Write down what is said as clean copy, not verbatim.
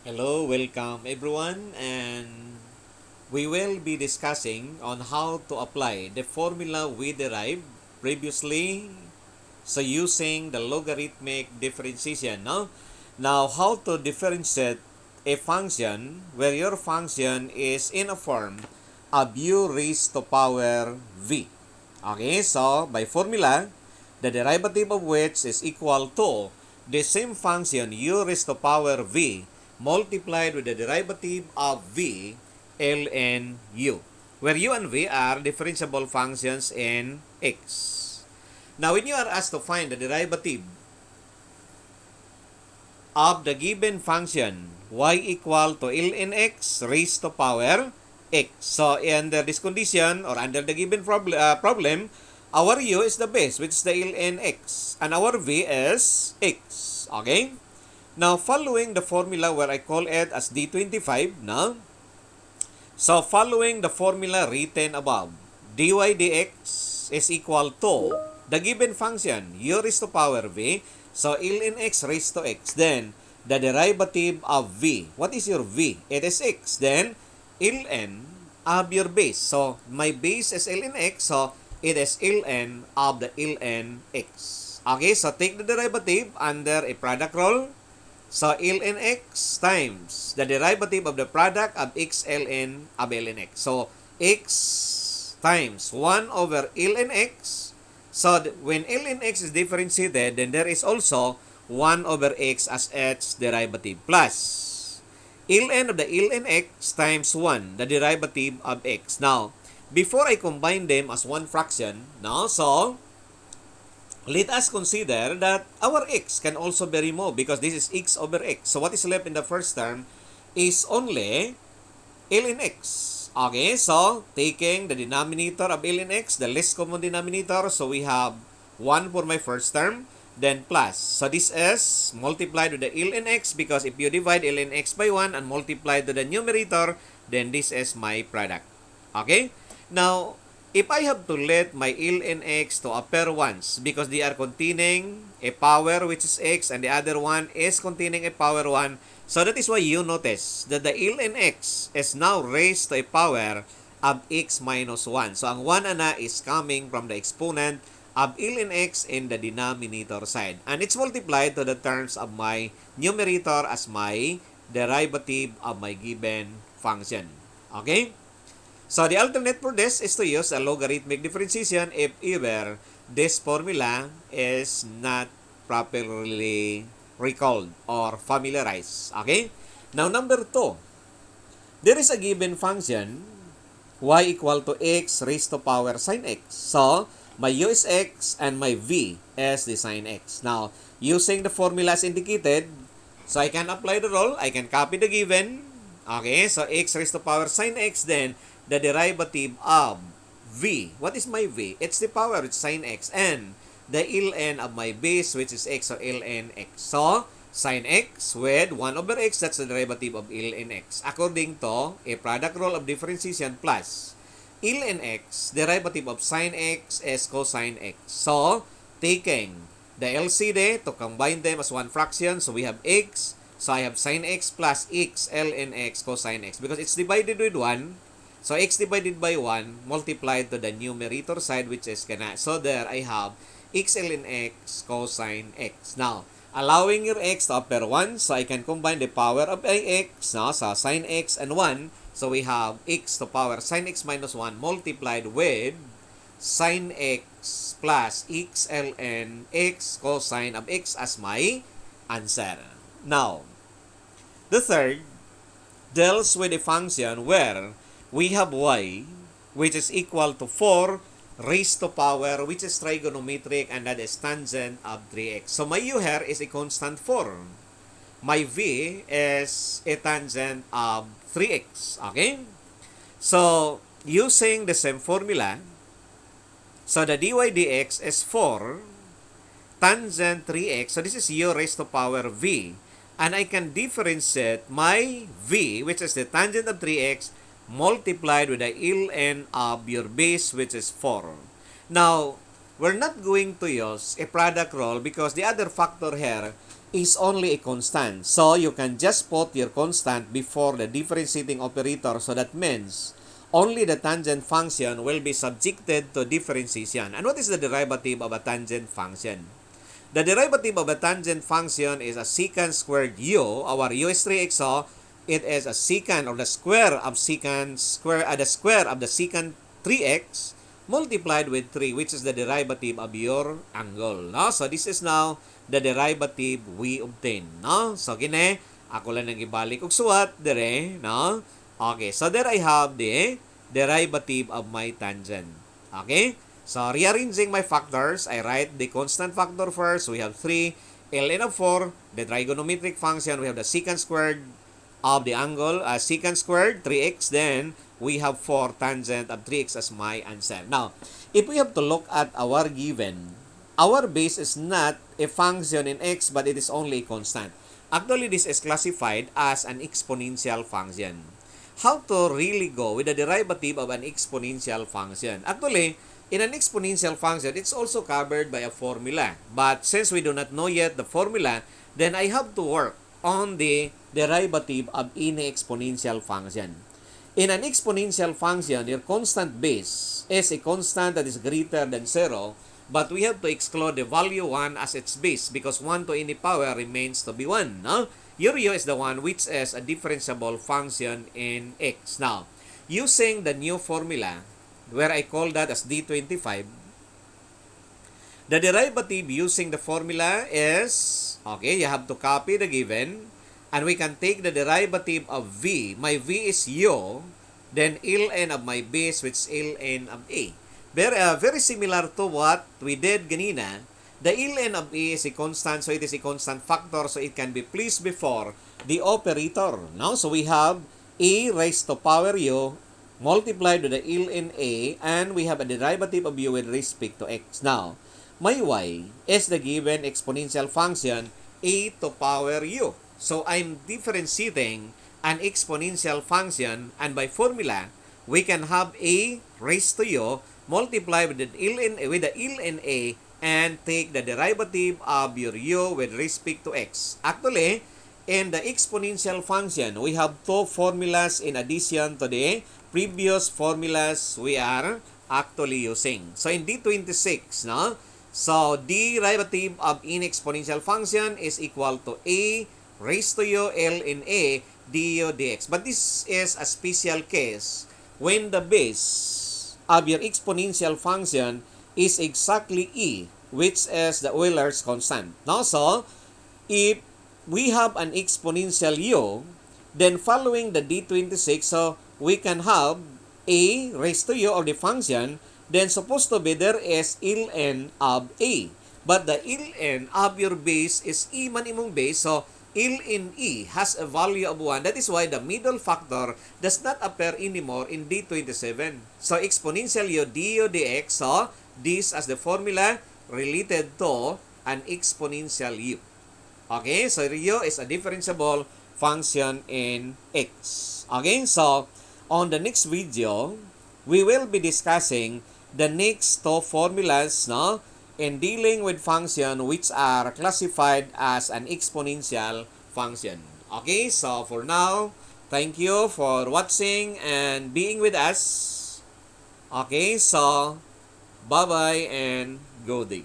Hello, welcome everyone, and we will be discussing on how to apply the formula we derived previously. So using the logarithmic differentiation, no? Now, how to differentiate a function where your function is in a form of u raised to power v. Okay, so by formula, the derivative of which is equal to the same function u raised to power v multiplied with the derivative of v, ln u, where u and v are differentiable functions in x. Now, when you are asked to find the derivative of the given function y equal to ln x raised to power x. So, under this condition or under the given problem, our u is the base, which is the ln x, and our v is x. Okay? Now, following the formula where I call it as D25, no? So, following the formula written above, dy dx is equal to the given function, u raised to power v, so ln x raised to x. Then, the derivative of v. What is your v? It is x. Then, ln of your base. So, my base is ln x, so it is ln of the ln x. Okay, so take the derivative under a product rule. So, ln x times the derivative of the product of x ln of ln x. So, x times 1 over ln x. So, when ln x is differentiated, then there is also 1 over x as its derivative plus ln of the ln x times 1, the derivative of x. Now, before I combine them as one fraction, no, so let us consider that our x can also be removed because this is x over x. So what is left in the first term is only ln x. Okay, so taking the denominator of ln x, the least common denominator, so we have 1 for my first term, then plus. So this is multiplied with the ln x because if you divide ln x by 1 and multiply to the numerator, then this is my product. Okay? Now, if I have to let my ln x to appear once because they are containing a power which is x and the other one is containing a power 1, so that is why you notice that the ln x is now raised to a power of x minus 1. So, ang 1 na is coming from the exponent of ln x in the denominator side. And it's multiplied to the terms of my numerator as my derivative of my given function. Okay? So, the alternate for this is to use a logarithmic differentiation if ever this formula is not properly recalled or familiarized. Okay? Now, number 2. There is a given function y equal to x raised to power sine x. So, my u is x and my v is the sine x. Now, using the formula as indicated, so I can apply the rule. I can copy the given. Okay, so x raised to power sine x, then the derivative of v. What is my v? It's the power, it's sine x, and the ln of my base, which is x, or ln x. So, sine x with 1 over x, that's the derivative of ln x. According to a product rule of differentiation plus ln x, derivative of sine x is cosine x. So, taking the LCD to combine them as one fraction, so we have x, so I have sine x plus x ln x cosine x. Because it's divided with 1, so x divided by 1 multiplied to the numerator side, which is kana. So there I have x ln x cosine x. Now, allowing your x to appear 1, so I can combine the power of x, no, so sine x and 1. So we have x to power sine x minus 1 multiplied with sine x plus x ln x cosine of x as my answer. Now, the third deals with a function where we have y, which is equal to 4 raised to power, which is trigonometric, and that is tangent of 3x. So my u here is a constant 4. My v is a tangent of 3x. Okay? So, using the same formula, so the dy dx is 4 tangent 3x. So this is u raised to power v. And I can differentiate my v, which is the tangent of 3x, multiplied with the ln of your base, which is 4. Now, we're not going to use a product rule because the other factor here is only a constant. So you can just put your constant before the differentiating operator. So that means only the tangent function will be subjected to differentiation. And what is the derivative of a tangent function? The derivative of a tangent function is a secant squared u. Our u is 3x, so it is a secant or the square of secant square, the square of the secant 3x multiplied with 3, which is the derivative of your angle. No? So this is now the derivative we obtain. No? So kine, ako lang nang ibalik og suwat dire, no? Okay, so there I have the derivative of my tangent. Okay? So rearranging my factors, I write the constant factor first. We have 3, ln of 4, the trigonometric function, we have the secant squared of the angle, secant squared 3x, then we have 4 tangent of 3x as my answer. Now, if we have to look at our given, our base is not a function in x, but it is only a constant. Actually, this is classified as an exponential function. How to really go with the derivative of an exponential function? Actually, in an exponential function, it's also covered by a formula. But since we do not know yet the formula, then I have to work on the derivative of any exponential function. In an exponential function, your constant base is a constant that is greater than 0, but we have to exclude the value 1 as its base because 1 to any power remains to be 1. No? Your u is the one which is a differentiable function in x. Now, using the new formula, where I call that as d25, the derivative using the formula is, okay, you have to copy the given, and we can take the derivative of v. My v is u, then ln of my base, which is ln of a. Very similar to what we did ganina. The ln of a is a constant, so it is a constant factor, so it can be placed before the operator. Now, so we have a raised to power u multiplied with the ln a, and we have a derivative of u with respect to x. Now, my y is the given exponential function a to power u. So I'm differentiating an exponential function, and by formula, we can have a raised to u multiply with the ln a and take the derivative of your u with respect to x. Actually, in the exponential function, we have two formulas in addition to the previous formulas we are actually using. So in D26, no? So derivative of any exponential function is equal to a raised to u ln a du dx. But this is a special case when the base of your exponential function is exactly e, which is the Euler's constant. Now, so if we have an exponential u, then following the d26, so we can have a raised to u or the function, then supposed to be there is ln of a. But the ln of your base is e man imong base, so ln e has a value of 1. That is why the middle factor does not appear anymore in D27. So exponential u du dx, so this as the formula related to an exponential u. Okay, so u is a differentiable function in x. Okay, so on the next video, we will be discussing the next two formulas, no, in dealing with function which are classified as an exponential function. Okay, so for now, thank you for watching and being with us. Okay, so bye-bye and good day.